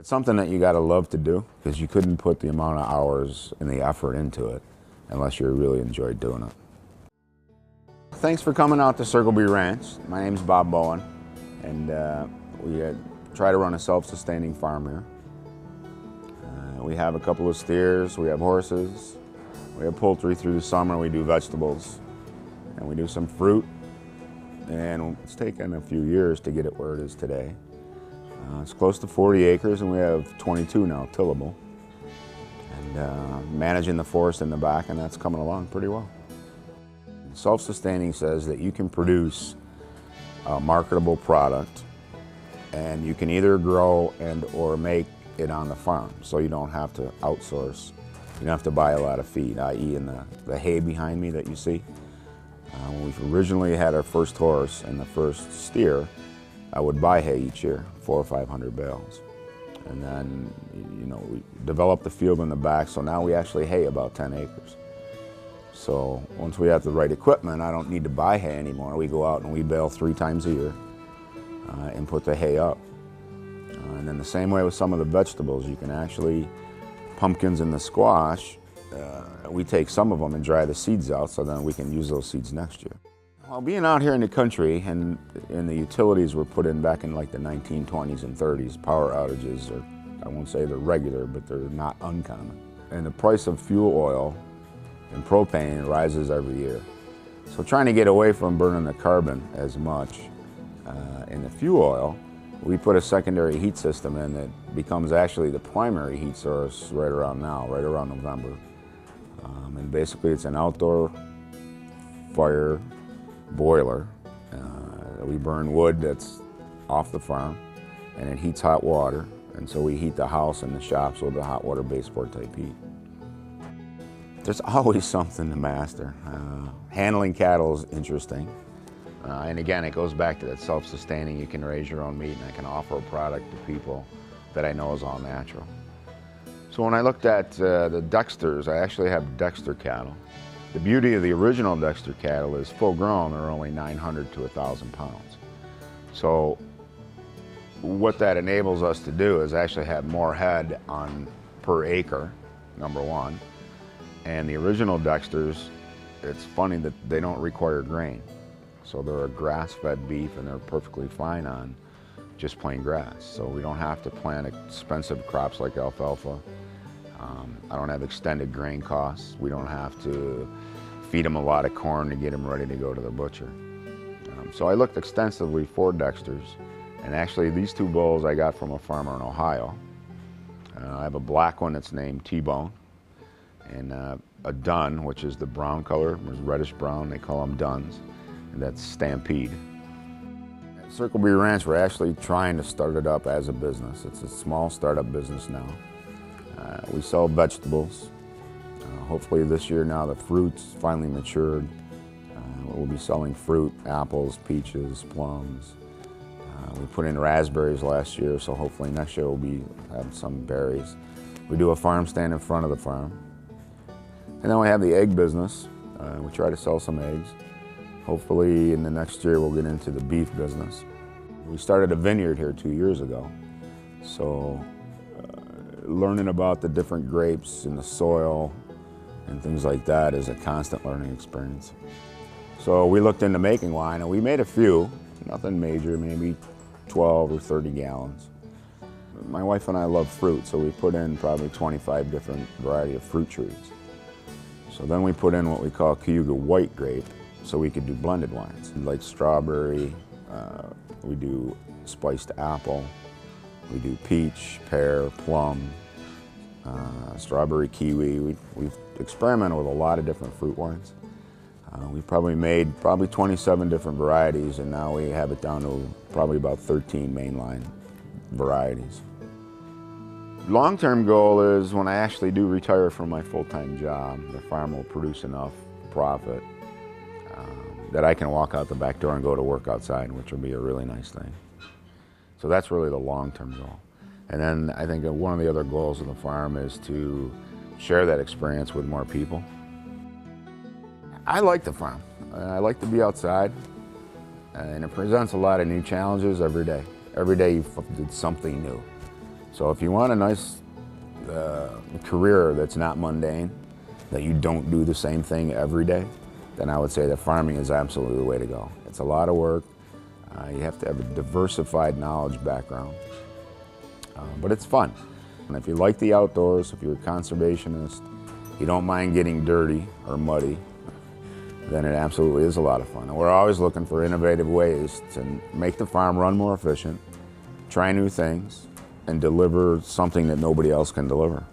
It's something that you gotta love to do because you couldn't put the amount of hours and the effort into it unless you really enjoyed doing it. Thanks for coming out to Circle B Ranch. My name's Bob Bowen, and we try to run a self-sustaining farm here. We have a couple of steers, we have horses, we have poultry through the summer, we do vegetables, and we do some fruit. And it's taken a few years to get it where it is today. It's close to 40 acres, and we have 22 now tillable. And managing the forest in the back, and that's coming along pretty well. Self-sustaining says that you can produce a marketable product, and you can either grow and or make it on the farm, so you don't have to outsource. You don't have to buy a lot of feed, i.e. in the hay behind me that you see. When we originally had our first horse and the first steer, I would buy hay each year, 400 or 500 bales. And then, we developed the field in the back, so now we actually hay about 10 acres. So once we have the right equipment, I don't need to buy hay anymore. We go out and we bale 3 times a year and put the hay up. And then the same way with some of the vegetables, you can actually, pumpkins and the squash, we take some of them and dry the seeds out so then we can use those seeds next year. Well, being out here in the country and the utilities were put in back in like the 1920s and 30s, power outages are, I won't say they're regular, but they're not uncommon. And the price of fuel oil and propane rises every year. So trying to get away from burning the carbon as much in the fuel oil, we put a secondary heat system in that becomes actually the primary heat source right around now, right around November. And basically it's an outdoor fire boiler. We burn wood that's off the farm, and it heats hot water. And so we heat the house and the shops with a hot water baseboard type heat. There's always something to master. Handling cattle is interesting. And again, it goes back to that self-sustaining. You can raise your own meat, and I can offer a product to people that I know is all natural. So when I looked at the Dexters, I actually have Dexter cattle. The beauty of the original Dexter cattle is full grown, they're only 900 to 1,000 pounds. So what that enables us to do is actually have more head on per acre, number one. And the original Dexters, it's funny that they don't require grain. So they're a grass-fed beef, and they're perfectly fine on just plain grass. So we don't have to plant expensive crops like alfalfa. I don't have extended grain costs. We don't have to feed them a lot of corn to get them ready to go to the butcher. So I looked extensively for Dexters, and actually these 2 bulls I got from a farmer in Ohio. I have a black one that's named T-Bone, and a dun, which is the brown color, it's reddish brown, they call them duns, and that's Stampede. At Circle B Ranch, we're actually trying to start it up as a business. It's a small startup business now. We sell vegetables. Hopefully this year now the fruit's finally matured. We'll be selling fruit, apples, peaches, plums. We put in raspberries last year, so hopefully next year we'll have some berries. We do a farm stand in front of the farm. And then we have the egg business. We try to sell some eggs. Hopefully in the next year we'll get into the beef business. We started a vineyard here 2 years ago. So learning about the different grapes and the soil and things like that is a constant learning experience. So we looked into making wine, and we made a few, nothing major, maybe 12 or 30 gallons. My wife and I love fruit, so we put in probably 25 different variety of fruit trees. So then we put in what we call Cayuga white grape, so we could do blended wines, like strawberry, we do spiced apple, we do peach, pear, plum, strawberry, kiwi. We've experimented with a lot of different fruit wines. We've probably made 27 different varieties, and now we have it down to probably about 13 mainline varieties. Long-term goal is when I actually do retire from my full-time job, the farm will produce enough profit that I can walk out the back door and go to work outside, which will be a really nice thing. So that's really the long-term goal. And then I think one of the other goals of the farm is to share that experience with more people. I like the farm. I like to be outside, and it presents a lot of new challenges every day. Every day you did something new. So if you want a nice career that's not mundane, that you don't do the same thing every day, then I would say that farming is absolutely the way to go. It's a lot of work. You have to have a diversified knowledge background, but it's fun. And if you like the outdoors, if you're a conservationist, you don't mind getting dirty or muddy, then it absolutely is a lot of fun. And we're always looking for innovative ways to make the farm run more efficient, try new things, and deliver something that nobody else can deliver.